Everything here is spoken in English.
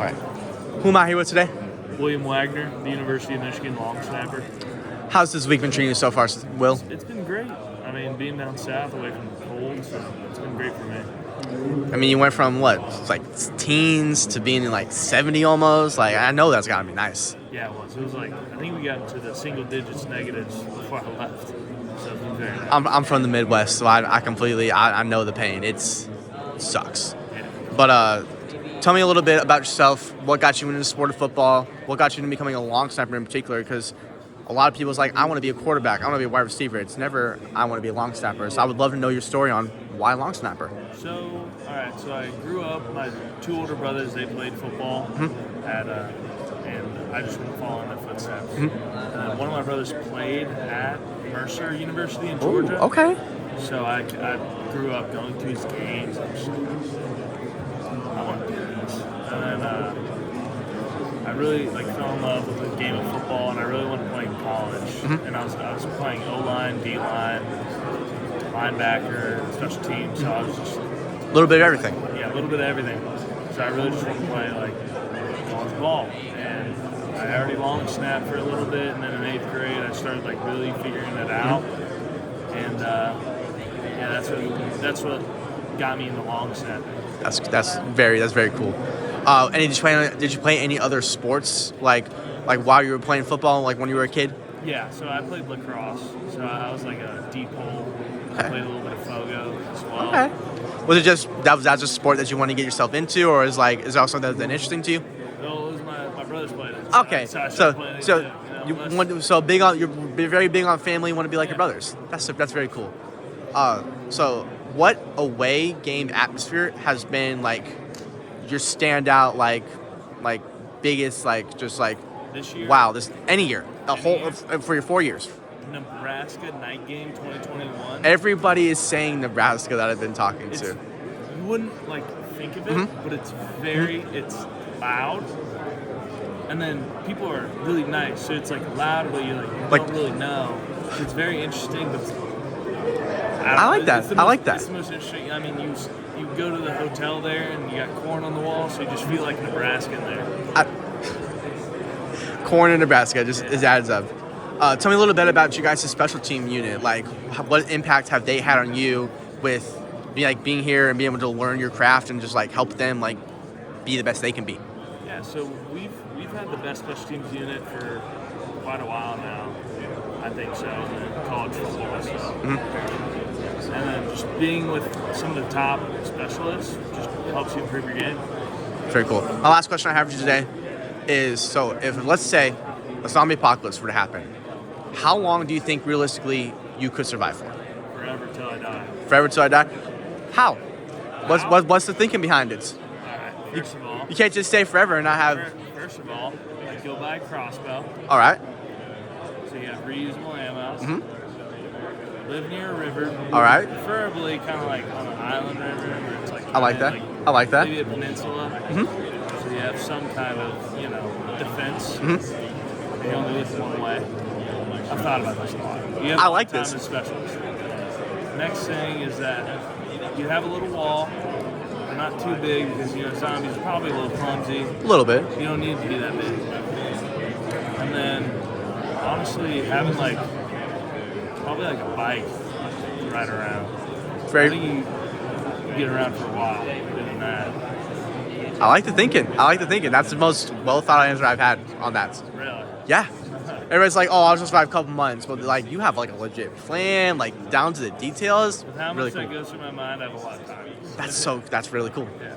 right. Who am I here with today? William Wagner, the University of Michigan long snapper. How's this week been treating you so far, Will? It's been great. I mean, being down south away from the cold, so it's been great for me. I mean, you went from what, like teens to being in like 70 almost. Like, I know that's gotta be nice. Yeah, it was. It was like, I think we got into the single digits negatives before I left. So it's been very nice. I'm from the Midwest, so I completely I know the pain. It sucks. Yeah. But tell me a little bit about yourself. What got you into the sport of football? What got you into becoming a long snapper in particular? Because a lot of people's like, I want to be a quarterback. I want to be a wide receiver. It's never, I want to be a long snapper. So I would love to know your story on why long snapper. So, all right. So I grew up. My two older brothers, they played football and I just wouldn't follow in their footsteps. And then one of my brothers played at Mercer University in Georgia. Ooh, okay. So I grew up going to his games. I want to do this. And then I really fell in love with the game of football, and I really wanted to play in college. And I was playing O-line, D-line, linebacker, special teams. So I was just A little bit of everything. Yeah, a little bit of everything. So I really just wanted to play college ball. And I already long snapped for a little bit, and then in 8th grade I started really figuring it out. And yeah, that's what got me into long snapping. That's very cool. And did you play any other sports like while you were playing football, like when you were a kid? Yeah, so I played lacrosse. So I was like a deep hole. I played a little bit of fogo as well. Okay. Was it just that was just a sport that you wanted to get yourself into, or is that something that's been interesting to you? Well, it was my brothers played it. Okay, so I started playing it too, you're very big on family. You want to be like your brothers. That's very cool. So what away game atmosphere has been your standout biggest this year. wow, this any year for your 4 years? Nebraska night game 2021. Everybody is saying Nebraska that I've been talking to. You wouldn't think of it, but it's it's loud, and then people are really nice. So it's loud, but you don't really know. It's very interesting, but I like that. It's the most interesting. I mean, you go to the hotel there and you got corn on the wall, so you just feel like Nebraska in there. Corn in Nebraska it adds up. Tell me a little bit about you guys' special team unit. What impact have they had on you with being here and being able to learn your craft and just help them be the best they can be? Yeah, so we've had the best special teams unit for quite a while now. I think so. In college football, so. And then just being with some of the top specialists just helps you improve your game. Very cool. My last question I have for you today is: so if let's say a zombie apocalypse were to happen, how long do you think realistically you could survive for? Forever till I die. Forever till I die? How? What's the thinking behind it? All right. First of all, you can't just stay forever and not have. First of all, I go buy a crossbow. All right. So you have reusable ammo. Live near a river. All right. Preferably kind of on an island river where it's I like that. I like that. Maybe a peninsula. So you have some kind of defense. You only live one way. I've thought about this a lot. I like this. Specialist. Next thing is that you have a little wall. They're not too big because zombies are probably a little clumsy. A little bit. You don't need to be that big. And then honestly having probably a bike to ride around. I think you get around for a while doing that. I like the thinking. That's the most well thought out answer I've had on that. Really? Yeah. Everybody's like, oh, I'll just survive a couple months. But you have a legit plan, down to the details. With how much really cool. that goes through my mind, I have a lot of time. That's really cool. Yeah.